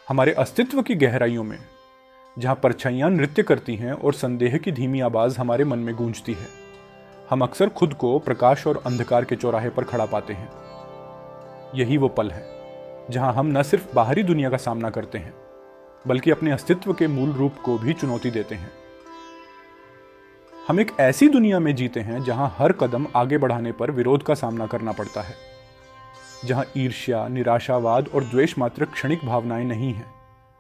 हमारे अस्तित्व की गहराइयों में, जहां परछाइयां नृत्य करती हैं और संदेह की धीमी आवाज हमारे मन में गूंजती है, हम अक्सर खुद को प्रकाश और अंधकार के चौराहे पर खड़ा पाते हैं। यही वो पल है जहां हम न सिर्फ बाहरी दुनिया का सामना करते हैं, बल्कि अपने अस्तित्व के मूल रूप को भी चुनौती देते हैं। हम एक ऐसी दुनिया में जीते हैं जहां हर कदम आगे बढ़ाने पर विरोध का सामना करना पड़ता है, जहां ईर्ष्या, निराशावाद और द्वेष मात्र क्षणिक भावनाएं नहीं हैं,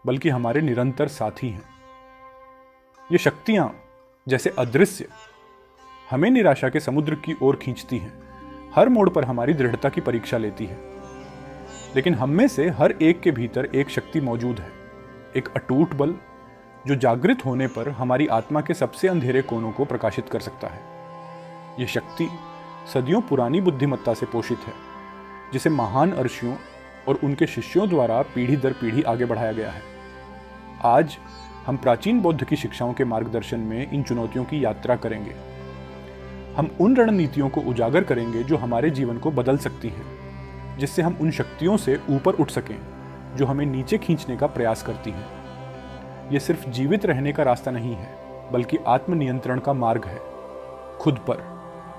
बल्कि हमारे निरंतर साथी हैं। ये शक्तियां, जैसे अदृश्य, हमें निराशा के समुद्र की ओर खींचती हैं, हर मोड़ पर हमारी दृढ़ता की परीक्षा लेती है। लेकिन हम में से हर एक के भीतर एक शक्ति मौजूद है, एक अटूट बल जो जागृत होने पर हमारी आत्मा के सबसे अंधेरे कोनों को प्रकाशित कर सकता है। यह शक्ति सदियों पुरानी बुद्धिमत्ता से पोषित है, जिसे महान ऋषियों और उनके शिष्यों द्वारा पीढ़ी दर पीढ़ी आगे बढ़ाया गया है। आज हम प्राचीन बौद्ध की शिक्षाओं के मार्गदर्शन में इन चुनौतियों की यात्रा करेंगे। हम उन रणनीतियों को उजागर करेंगे जो हमारे जीवन को बदल सकती हैं, जिससे हम उन शक्तियों से ऊपर उठ सकें जो हमें नीचे खींचने का प्रयास करती हैं। यह सिर्फ जीवित रहने का रास्ता नहीं है, बल्कि आत्मनियंत्रण का मार्ग है, खुद पर,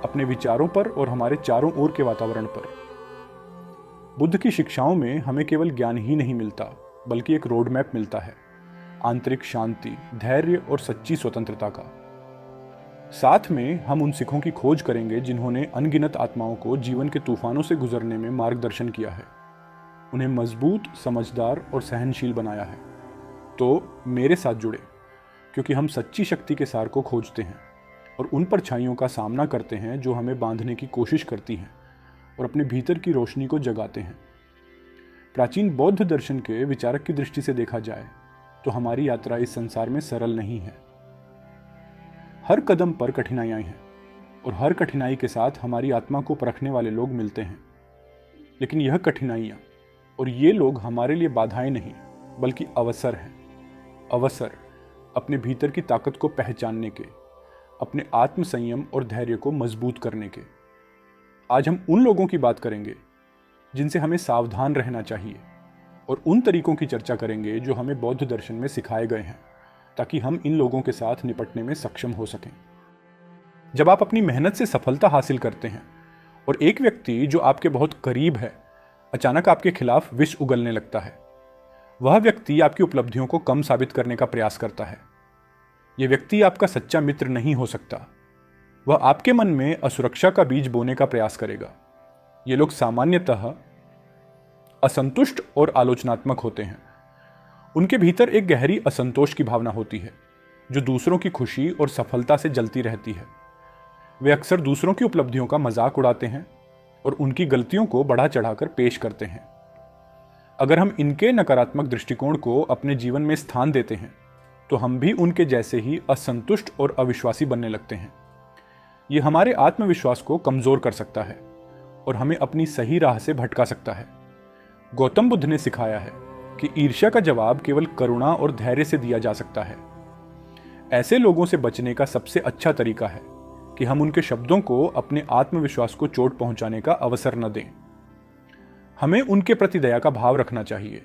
अपने विचारों पर और हमारे चारों ओर के वातावरण पर। बुद्ध की शिक्षाओं में हमें केवल ज्ञान ही नहीं मिलता, बल्कि एक रोड मैप मिलता है, आंतरिक शांति, धैर्य और सच्ची स्वतंत्रता का। साथ में हम उन सिखों की खोज करेंगे जिन्होंने अनगिनत आत्माओं को जीवन के तूफानों से गुजरने में मार्गदर्शन किया है, उन्हें मजबूत, समझदार और सहनशील बनाया है। तो मेरे साथ जुड़े, क्योंकि हम सच्ची शक्ति के सार को खोजते हैं और उन परछाइयों का सामना करते हैं जो हमें बांधने की कोशिश करती हैं और अपने भीतर की रोशनी को जगाते हैं। प्राचीन बौद्ध दर्शन के विचारक की दृष्टि से देखा जाए तो हमारी यात्रा इस संसार में सरल नहीं है। हर कदम पर कठिनाइयां हैं और हर कठिनाई के साथ हमारी आत्मा को परखने वाले लोग मिलते हैं। लेकिन यह कठिनाइयां और ये लोग हमारे लिए बाधाएं नहीं, बल्कि अवसर हैं। अवसर अपने भीतर की ताकत को पहचानने के, अपने आत्म संयम और धैर्य को मजबूत करने के। आज हम उन लोगों की बात करेंगे जिनसे हमें सावधान रहना चाहिए और उन तरीकों की चर्चा करेंगे जो हमें बौद्ध दर्शन में सिखाए गए हैं, ताकि हम इन लोगों के साथ निपटने में सक्षम हो सकें। जब आप अपनी मेहनत से सफलता हासिल करते हैं और एक व्यक्ति जो आपके बहुत करीब है अचानक आपके खिलाफ विष उगलने लगता है, वह व्यक्ति आपकी उपलब्धियों को कम साबित करने का प्रयास करता है। यह व्यक्ति आपका सच्चा मित्र नहीं हो सकता। वह आपके मन में असुरक्षा का बीज बोने का प्रयास करेगा। ये लोग सामान्यतः असंतुष्ट और आलोचनात्मक होते हैं। उनके भीतर एक गहरी असंतोष की भावना होती है, जो दूसरों की खुशी और सफलता से जलती रहती है। वे अक्सर दूसरों की उपलब्धियों का मजाक उड़ाते हैं और उनकी गलतियों को बढ़ा चढ़ाकर पेश करते हैं। अगर हम इनके नकारात्मक दृष्टिकोण को अपने जीवन में स्थान देते हैं, तो हम भी उनके जैसे ही असंतुष्ट और अविश्वासी बनने लगते हैं। ये हमारे आत्मविश्वास को कमजोर कर सकता है और हमें अपनी सही राह से भटका सकता है। गौतम बुद्ध ने सिखाया है कि ईर्ष्या का जवाब केवल करुणा और धैर्य से दिया जा सकता है। ऐसे लोगों से बचने का सबसे अच्छा तरीका है कि हम उनके शब्दों को अपने आत्मविश्वास को चोट पहुंचाने का अवसर न दें। हमें उनके प्रति दया का भाव रखना चाहिए,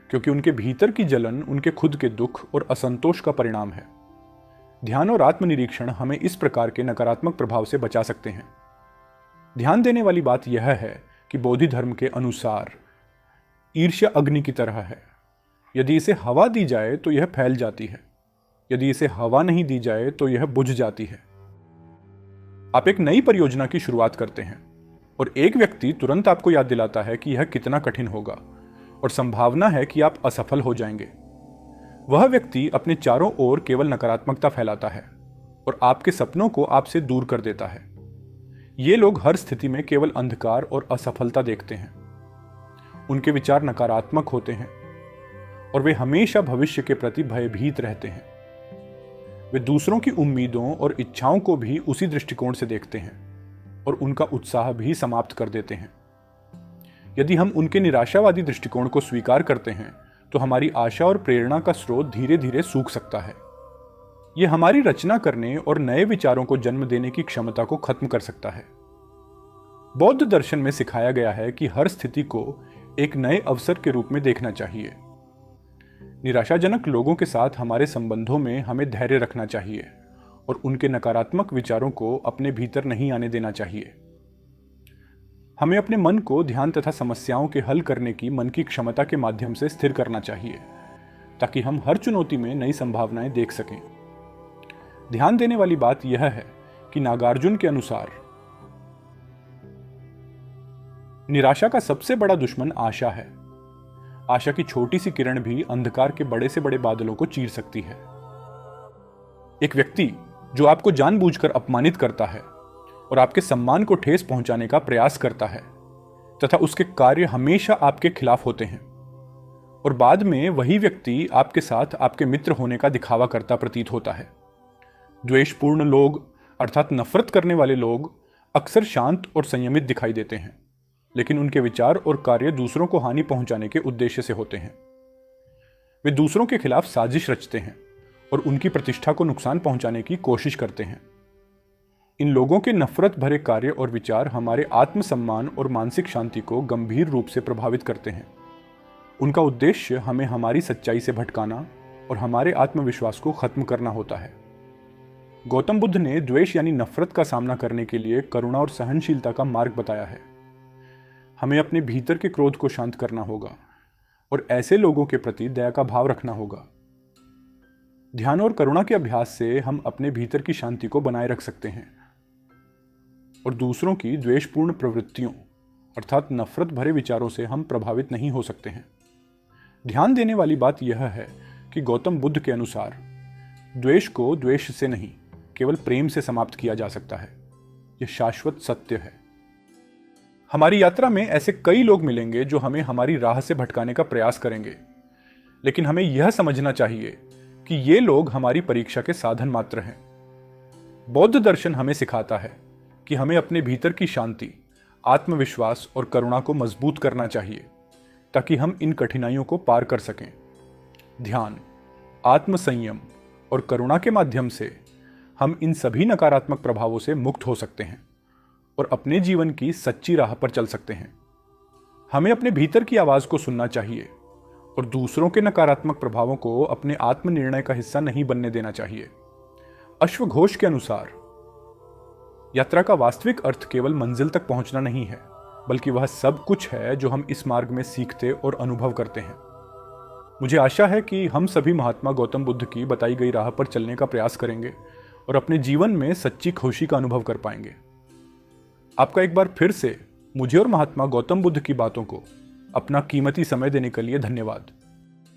क्योंकि उनके भीतर की जलन उनके खुद के दुख और असंतोष का परिणाम है। ध्यान और आत्मनिरीक्षण हमें इस प्रकार के नकारात्मक प्रभाव से बचा सकते हैं। ध्यान देने वाली बात यह है कि बोधि धर्म के अनुसार ईर्ष्या अग्नि की तरह है। यदि इसे हवा दी जाए तो यह फैल जाती है, यदि इसे हवा नहीं दी जाए तो यह बुझ जाती है। आप एक नई परियोजना की शुरुआत करते हैं और एक व्यक्ति तुरंत आपको याद दिलाता है कि यह कितना कठिन होगा और संभावना है कि आप असफल हो जाएंगे। वह व्यक्ति अपने चारों ओर केवल नकारात्मकता फैलाता है और आपके सपनों को आपसे दूर कर देता है। ये लोग हर स्थिति में केवल अंधकार और असफलता देखते हैं। उनके विचार नकारात्मक होते हैं और वे हमेशा भविष्य के प्रति भयभीत रहते हैं। वे दूसरों की उम्मीदों और इच्छाओं को भी उसी दृष्टिकोण से देखते हैं और उनका उत्साह भी समाप्त कर देते हैं। यदि हम उनके निराशावादी दृष्टिकोण को स्वीकार करते हैं, तो हमारी आशा और प्रेरणा का स्रोत धीरे धीरे सूख सकता है। यह हमारी रचना करने और नए विचारों को जन्म देने की क्षमता को खत्म कर सकता है। बौद्ध दर्शन में सिखाया गया है कि हर स्थिति को एक नए अवसर के रूप में देखना चाहिए। निराशाजनक लोगों के साथ हमारे संबंधों में हमें धैर्य रखना चाहिए और उनके नकारात्मक विचारों को अपने भीतर नहीं आने देना चाहिए। हमें अपने मन को ध्यान तथा समस्याओं के हल करने की मन की क्षमता के माध्यम से स्थिर करना चाहिए, ताकि हम हर चुनौती में नई संभावनाएं देख सकें। ध्यान देने वाली बात यह है कि नागार्जुन के अनुसार निराशा का सबसे बड़ा दुश्मन आशा है। आशा की छोटी सी किरण भी अंधकार के बड़े से बड़े बादलों को चीर सकती है। एक व्यक्ति जो आपको जानबूझकर अपमानित करता है और आपके सम्मान को ठेस पहुंचाने का प्रयास करता है तथा उसके कार्य हमेशा आपके खिलाफ होते हैं, और बाद में वही व्यक्ति आपके साथ आपके मित्र होने का दिखावा करता प्रतीत होता है। द्वेषपूर्ण लोग अर्थात नफरत करने वाले लोग अक्सर शांत और संयमित दिखाई देते हैं, लेकिन उनके विचार और कार्य दूसरों को हानि पहुंचाने के उद्देश्य से होते हैं। वे दूसरों के खिलाफ साजिश रचते हैं और उनकी प्रतिष्ठा को नुकसान पहुंचाने की कोशिश करते हैं। इन लोगों के नफरत भरे कार्य और विचार हमारे आत्मसम्मान और मानसिक शांति को गंभीर रूप से प्रभावित करते हैं। उनका उद्देश्य हमें हमारी सच्चाई से भटकाना और हमारे आत्मविश्वास को खत्म करना होता है। गौतम बुद्ध ने द्वेष यानी नफरत का सामना करने के लिए करुणा और सहनशीलता का मार्ग बताया है। हमें अपने भीतर के क्रोध को शांत करना होगा और ऐसे लोगों के प्रति दया का भाव रखना होगा। ध्यान और करुणा के अभ्यास से हम अपने भीतर की शांति को बनाए रख सकते हैं और दूसरों की द्वेषपूर्ण प्रवृत्तियों अर्थात नफरत भरे विचारों से हम प्रभावित नहीं हो सकते हैं। ध्यान देने वाली बात यह है कि गौतम बुद्ध के अनुसार द्वेष को द्वेष से नहीं, केवल प्रेम से समाप्त किया जा सकता है। यह शाश्वत सत्य है। हमारी यात्रा में ऐसे कई लोग मिलेंगे जो हमें हमारी राह से भटकाने का प्रयास करेंगे, लेकिन हमें यह समझना चाहिए कि ये लोग हमारी परीक्षा के साधन मात्र हैं। बौद्ध दर्शन हमें सिखाता है कि हमें अपने भीतर की शांति, आत्मविश्वास और करुणा को मजबूत करना चाहिए ताकि हम इन कठिनाइयों को पार कर सकें। ध्यान, आत्मसंयम और करुणा के माध्यम से हम इन सभी नकारात्मक प्रभावों से मुक्त हो सकते हैं और अपने जीवन की सच्ची राह पर चल सकते हैं। हमें अपने भीतर की आवाज को सुनना चाहिए और दूसरों के नकारात्मक प्रभावों को अपने आत्मनिर्णय का हिस्सा नहीं बनने देना चाहिए। अश्वघोष के अनुसार यात्रा का वास्तविक अर्थ केवल मंजिल तक पहुंचना नहीं है, बल्कि वह सब कुछ है जो हम इस मार्ग में सीखते और अनुभव करते हैं। मुझे आशा है कि हम सभी महात्मा गौतम बुद्ध की बताई गई राह पर चलने का प्रयास करेंगे और अपने जीवन में सच्ची खुशी का अनुभव कर पाएंगे। आपका एक बार फिर से मुझे और महात्मा गौतम बुद्ध की बातों को अपना कीमती समय देने के लिए धन्यवाद।